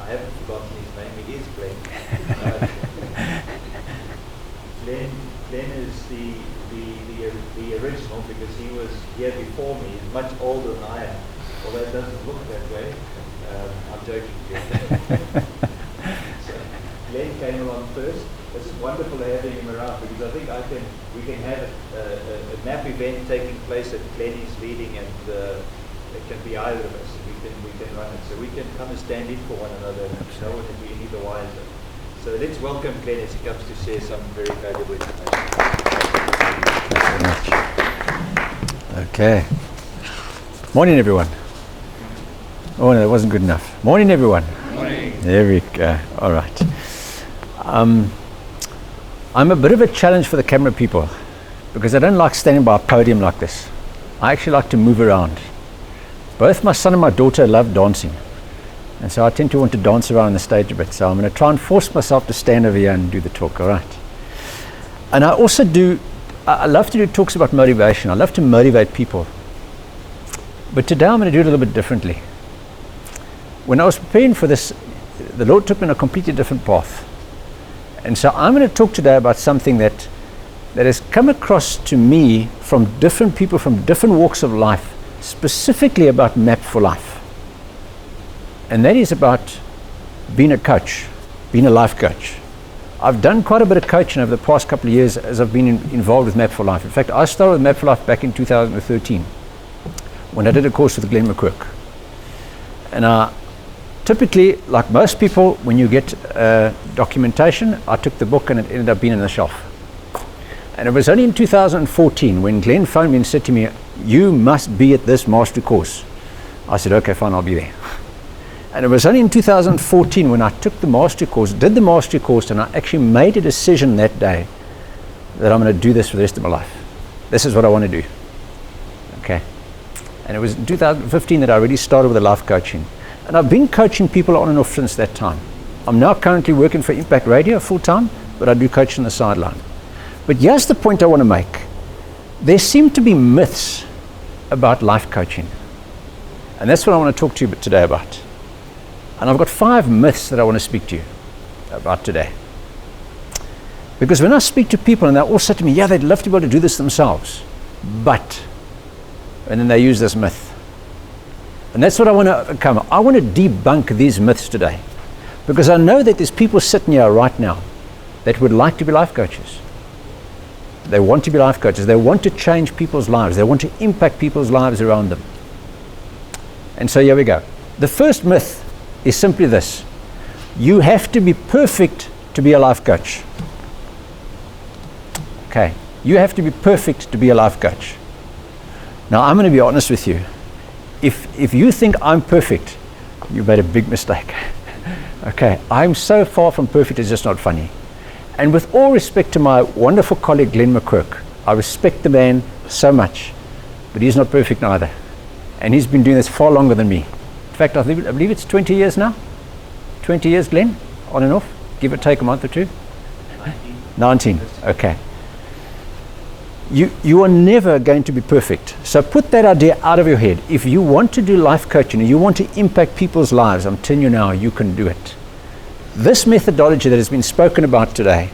I haven't forgotten his name. It is Glen. Glen is the original, because he was here before me. He's much older than I am, although it doesn't look that way. I'm joking, Glen. So Glen came along first. It's wonderful having him around, because I think we can have a map event taking place that Glen is leading, and it can be either of us. We can run it, so we can come and stand in for one another. No one will be any the wiser. So let's welcome Glen as he comes to share some very valuable information. Thanks very much. Okay. Morning, everyone. Oh no, that wasn't good enough. Morning, everyone. Morning. There we go. All right. I'm a bit of a challenge for the camera people, because I don't like standing by a podium like this. I actually like to move around. Both my son and my daughter love dancing, and so I tend to want to dance around the stage a bit. So I'm going to try and force myself to stand over here and do the talk. All right. And I love to do talks about motivation. I love to motivate people. But today I'm going to do it a little bit differently. When I was preparing for this, the Lord took me on a completely different path. And so I'm going to talk today about something that has come across to me from different people from different walks of life, specifically about Map for Life. And that is about being a coach, being a life coach. I've done quite a bit of coaching over the past couple of years as I've been involved with Map for Life. In fact, I started with Map for Life back in 2013 when I did a course with Glen McQuirk. And typically, like most people, when you get documentation, I took the book and it ended up being on the shelf. And it was only in 2014 when Glen phoned me and said to me, "You must be at this mastery course." I said, "Okay, fine, I'll be there." And it was only in 2014 when I took the mastery course, did the mastery course, and I actually made a decision that day that I'm going to do this for the rest of my life. This is what I want to do. Okay. And it was in 2015 that I really started with the life coaching. And I've been coaching people on and off since that time. I'm now currently working for Impact Radio full time, but I do coach on the sideline. But here's the point I want to make. There seem to be myths about life coaching. And that's what I want to talk to you today about. And I've got 5 myths that I want to speak to you about today. Because when I speak to people and they all say to me, yeah, they'd love to be able to do this themselves, but, and then they use this myth. And that's what I want to overcome. I want to debunk these myths today, because I know that there's people sitting here right now that would like to be life coaches. They want to be life coaches. They want to change people's lives. They want to impact people's lives around them. And so here we go. The first myth is simply this: you have to be perfect to be a life coach. Okay, you have to be perfect to be a life coach. Now I'm going to be honest with you. If you think I'm perfect, you made a big mistake. Okay, I'm so far from perfect, it's just not funny. And with all respect to my wonderful colleague Glen McQuirk, I respect the man so much, but he's not perfect either. And he's been doing this far longer than me. In fact, I believe it's 20 years now. 20 years, Glen, on and off, give or take a month or two. 19, okay. You are never going to be perfect. So put that idea out of your head. If you want to do life coaching and you want to impact people's lives, I'm telling you now, you can do it. This methodology that has been spoken about today,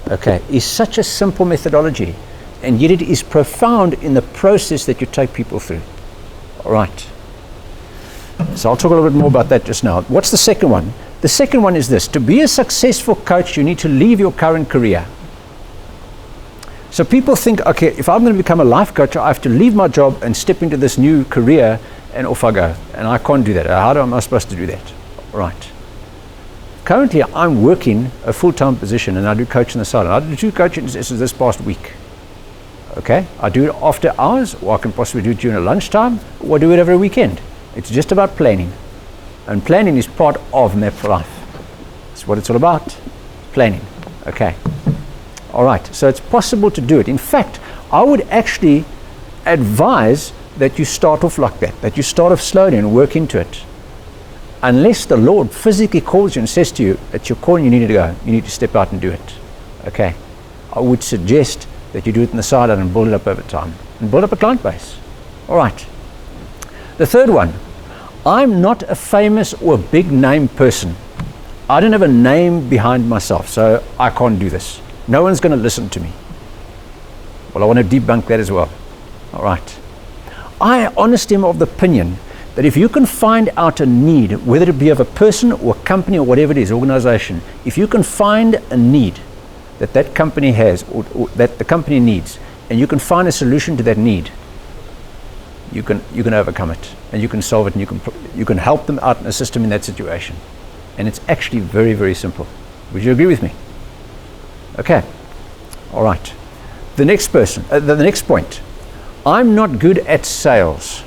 okay, is such a simple methodology, and yet it is profound in the process that you take people through. All right. So I'll talk a little bit more about that just now. What's the second one? The second one is this: to be a successful coach, you need to leave your current career. So people think, okay, if I'm going to become a life coach, I have to leave my job and step into this new career, and off I go. And I can't do that. How am I supposed to do that? All right. Currently, I'm working a full-time position, and I do coaching on the side. I do 2 coaching sessions this past week. Okay? I do it after hours, or I can possibly do it during a lunchtime, or do it every weekend. It's just about planning. And planning is part of Map for Life. That's what it's all about. Planning. Okay. All right. So it's possible to do it. In fact, I would actually advise that you start off like that you start off slowly and work into it. Unless the Lord physically calls you and says to you, it's your call and you need to go. You need to step out and do it. Okay. I would suggest that you do it on the side and build it up over time. And build up a client base. All right. The third one. I'm not a famous or a big name person. I don't have a name behind myself, so I can't do this. No one's going to listen to me. Well, I want to debunk that as well. All right. I honestly am of the opinion that if you can find out a need, whether it be of a person or a company or whatever it is, organization, if you can find a need that that company has or that the company needs, and you can find a solution to that need, you can overcome it, and you can solve it, and you can help them out and assist them in that situation. And it's actually very, very simple. Would you agree with me? Okay. All right. The next point. I'm not good at sales.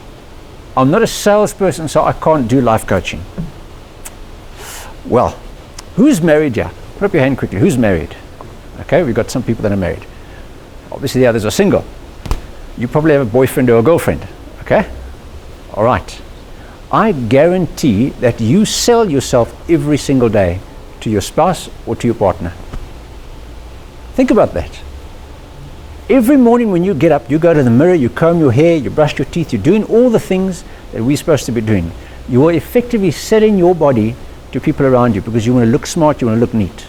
I'm not a salesperson, so I can't do life coaching. Well, who's married here? Put up your hand quickly. Who's married? Okay, we've got some people that are married. Obviously the others are single. You probably have a boyfriend or a girlfriend. Okay? All right. I guarantee that you sell yourself every single day to your spouse or to your partner. Think about that. Every morning when you get up, you go to the mirror, you comb your hair, you brush your teeth, you're doing all the things that we're supposed to be doing. You are effectively selling your body to people around you because you want to look smart, you want to look neat.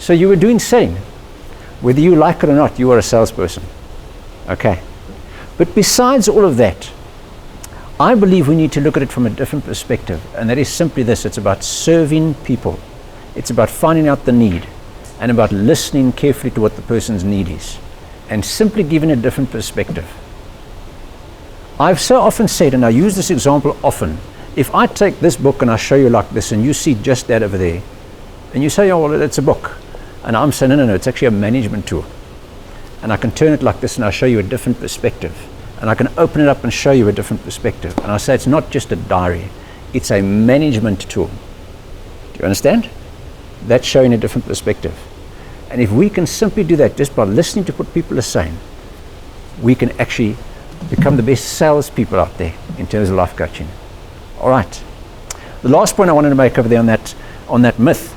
So you are doing selling. Whether you like it or not, you are a salesperson. Okay. But besides all of that, I believe we need to look at it from a different perspective, and that is simply this: it's about serving people. It's about finding out the need and about listening carefully to what the person's need is and simply giving a different perspective. I've so often said, and I use this example often, if I take this book and I show you like this and you see just that over there and you say, oh, well, it's a book, and I'm saying, no, it's actually a management tool, and I can turn it like this and I'll show you a different perspective. And I can open it up and show you a different perspective. And I say it's not just a diary, it's a management tool. Do you understand? That's showing a different perspective. And if we can simply do that just by listening to what people are saying, we can actually become the best salespeople out there in terms of life coaching. All right. The last point I wanted to make over there on that myth.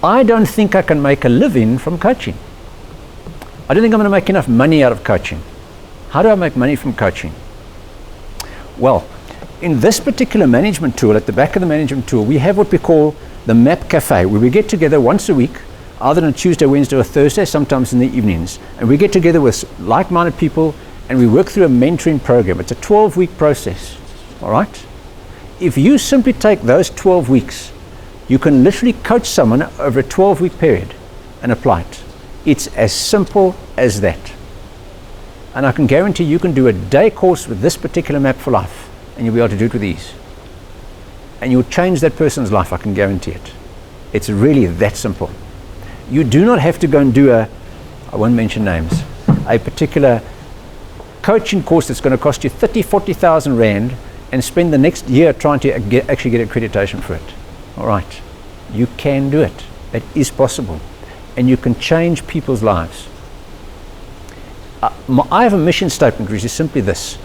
I don't think I can make a living from coaching. I don't think I'm going to make enough money out of coaching. How do I make money from coaching? Well, in this particular management tool, at the back of the management tool, we have what we call the Map Cafe, where we get together once a week, either on a Tuesday, Wednesday, or Thursday, sometimes in the evenings. And we get together with like-minded people, and we work through a mentoring program. It's a 12-week process, all right? If you simply take those 12 weeks, you can literally coach someone over a 12-week period and apply it. It's as simple as that. And I can guarantee you can do a day course with this particular map for life, and you'll be able to do it with ease. And you'll change that person's life, I can guarantee it. It's really that simple. You do not have to go and do I won't mention names, a particular coaching course that's going to cost you 40,000 Rand and spend the next year trying to actually get accreditation for it. All right. You can do it. It is possible. And you can change people's lives. I have a mission statement, which is simply this: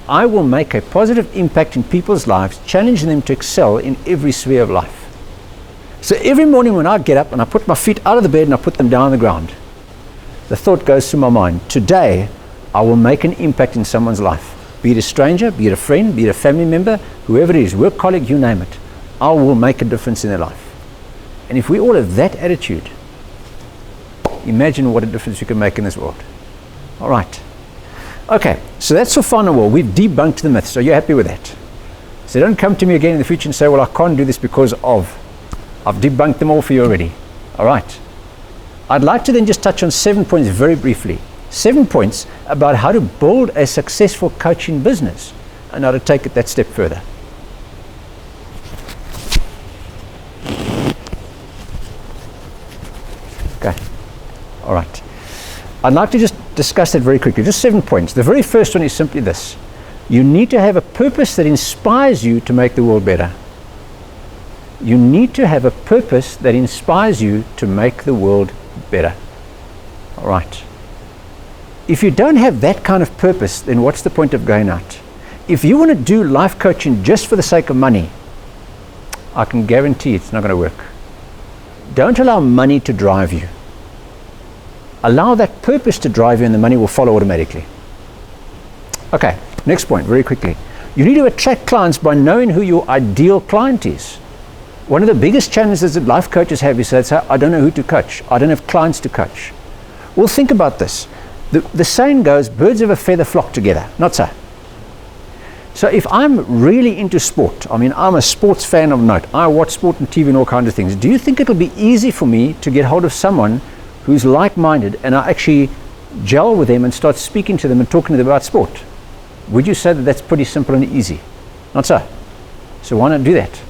I will make a positive impact in people's lives, challenging them to excel in every sphere of life. So every morning when I get up and I put my feet out of the bed and I put them down on the ground, the thought goes through my mind: today I will make an impact in someone's life. Be it a stranger, be it a friend, be it a family member, whoever it is, work colleague, you name it. I will make a difference in their life. And if we all have that attitude, imagine what a difference we can make in this world. All right. Okay, so that's for final wall. We've debunked the myths. So you're happy with that? So don't come to me again in the future and say, well, I can't do this because of. I've debunked them all for you already. All right. I'd like to then just touch on 7 points very briefly. 7 points about how to build a successful coaching business and how to take it that step further. Okay. All right. I'd like to just discuss that very quickly. Just 7 points. The very first one is simply this: you need to have a purpose that inspires you to make the world better. You need to have a purpose that inspires you to make the world better. All right. If you don't have that kind of purpose, then what's the point of going out? If you want to do life coaching just for the sake of money, I can guarantee it's not going to work. Don't allow money to drive you. Allow that purpose to drive you, and the money will follow automatically. Okay, next point, very quickly. You need to attract clients by knowing who your ideal client is. One of the biggest challenges that life coaches have is they say, I don't know who to coach. I don't have clients to coach. Well, think about this. The saying goes, birds of a feather flock together. Not so. So if I'm really into sport, I mean, I'm a sports fan of note. I watch sport and TV and all kinds of things. Do you think it'll be easy for me to get hold of someone who's like-minded and I actually gel with them and start speaking to them and talking to them about sport? Would you say that that's pretty simple and easy? Not so. So why not do that?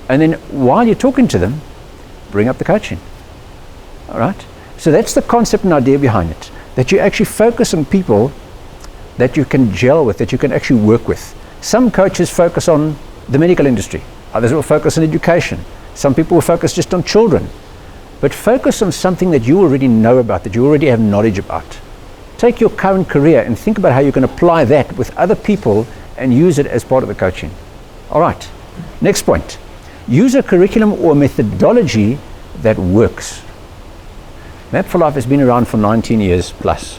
And then while you're talking to them, bring up the coaching. All right? So that's the concept and idea behind it, that you actually focus on people that you can gel with, that you can actually work with. Some coaches focus on the medical industry. Others will focus on education. Some people will focus just on children. But focus on something that you already know about, that you already have knowledge about. Take your current career and think about how you can apply that with other people and use it as part of the coaching. All right, next point. Use a curriculum or methodology that works. Map for Life has been around for 19 years plus.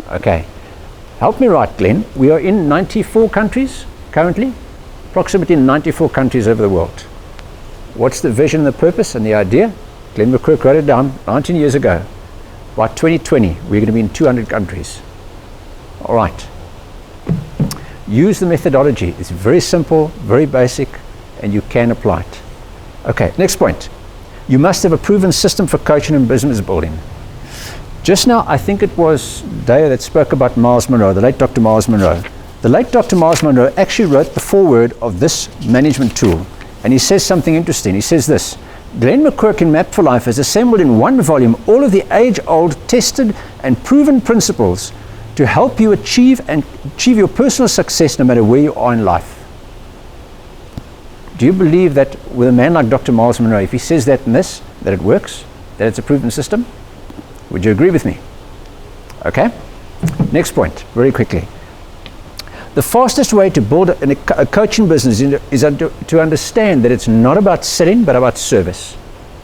Okay, help me right, Glenn. We are in 94 countries currently, approximately 94 countries over the world. What's the vision, the purpose, and the idea? Glenn McCrook wrote it down 19 years ago. By 2020, we're going to be in 200 countries. All right. Use the methodology. It's very simple, very basic, and you can apply it. Okay, next point. You must have a proven system for coaching and business building. Just now, I think it was Daya that spoke about Miles Monroe, the late Dr. Miles Monroe. The late Dr. Miles Monroe actually wrote the foreword of this management tool, and he says something interesting. He says this: Glen McCrook in Map for Life has assembled in one volume all of the age-old, tested and proven principles to help you achieve your personal success no matter where you are in life. Do you believe that with a man like Dr. Miles Monroe, if he says that in this, that it works, that it's a proven system? Would you agree with me? Okay? Next point, very quickly. The fastest way to build a coaching business is to understand that it's not about selling, but about service.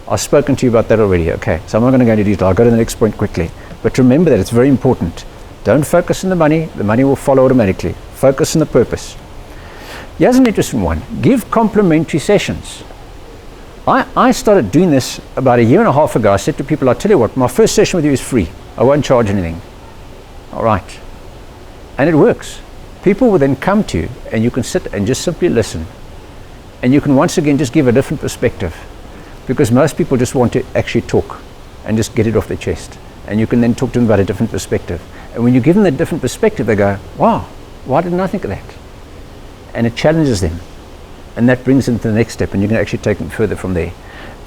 I've spoken to you about that already. Okay, so I'm not going to go into detail. I'll go to the next point quickly. But remember that it's very important. Don't focus on the money will follow automatically. Focus on the purpose. Here's an interesting one. Give complimentary sessions. I started doing this about a year and a half ago. I said to people, I'll tell you what, my first session with you is free. I won't charge anything. All right. And it works. People will then come to you and you can sit and just simply listen. And you can once again just give a different perspective, because most people just want to actually talk and just get it off their chest. And you can then talk to them about a different perspective. And when you give them a different perspective, they go, wow, why didn't I think of that? And it challenges them. And that brings them to the next step, and you can actually take them further from there.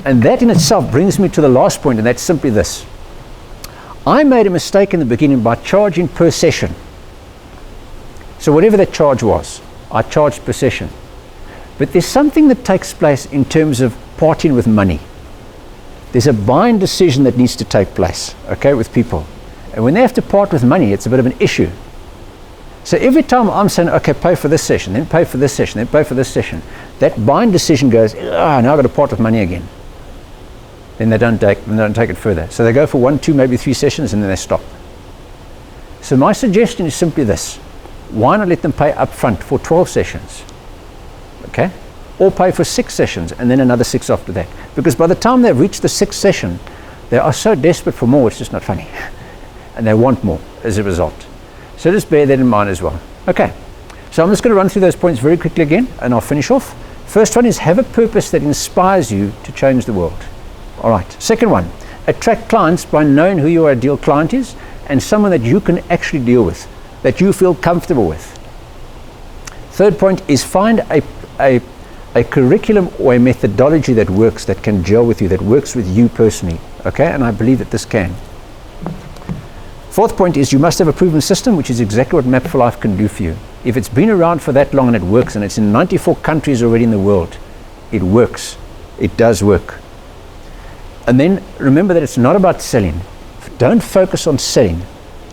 And that in itself brings me to the last point, and that's simply this. I made a mistake in the beginning by charging per session. So whatever that charge was, I charged per session. But there's something that takes place in terms of parting with money. There's a buying decision that needs to take place, okay, with people. And when they have to part with money, it's a bit of an issue. So every time I'm saying, okay, pay for this session, then pay for this session, then pay for this session, that buying decision goes, now I've got to part with money again. Then they don't take it further. So they go for 1, 2, maybe 3 sessions, and then they stop. So my suggestion is simply this. Why not let them pay up front for 12 sessions? Okay? Or pay for 6 sessions and then another 6 after that. Because by the time they've reached the 6th session, they are so desperate for more, it's just not funny. And they want more as a result. So just bear that in mind as well. Okay, so I'm just going to run through those points very quickly again, and I'll finish off. First one is have a purpose that inspires you to change the world. All right. Second one, attract clients by knowing who your ideal client is and someone that you can actually deal with, that you feel comfortable with. Third point is find a curriculum or a methodology that works, that can gel with you, that works with you personally. Okay, and I believe that this can. Fourth point is you must have a proven system, which is exactly what Map for Life can do for you. If it's been around for that long and it works, and it's in 94 countries already in the world, it works. It does work. And then remember that it's not about selling. Don't focus on selling.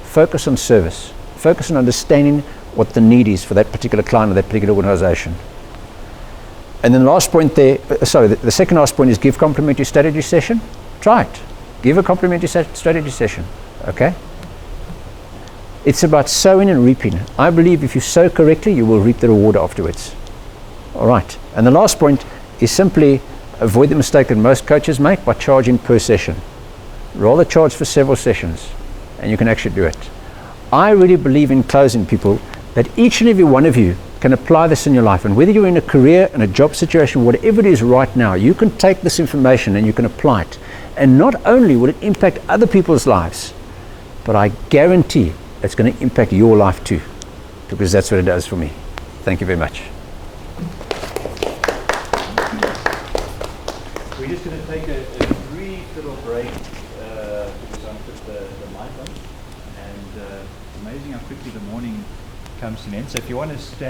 Focus on service. Focus on understanding what the need is for that particular client or that particular organization. And then the last point there, the second last point is give complimentary strategy session. Try it. Give a complimentary strategy session. Okay? It's about sowing and reaping. I believe if you sow correctly, you will reap the reward afterwards. All right. And the last point is simply avoid the mistake that most coaches make by charging per session. Rather charge for several sessions, and you can actually do it. I really believe in closing, people, that each and every one of you can apply this in your life, and whether you're in a career, in a job situation, whatever it is right now, you can take this information and you can apply it. And not only will it impact other people's lives, but I guarantee it's going to impact your life too, because that's what it does for me. Thank you very much. We're just going to take a brief little break because I'm put the mic on, and it's amazing how quickly the morning comes to an end. So if you want to stand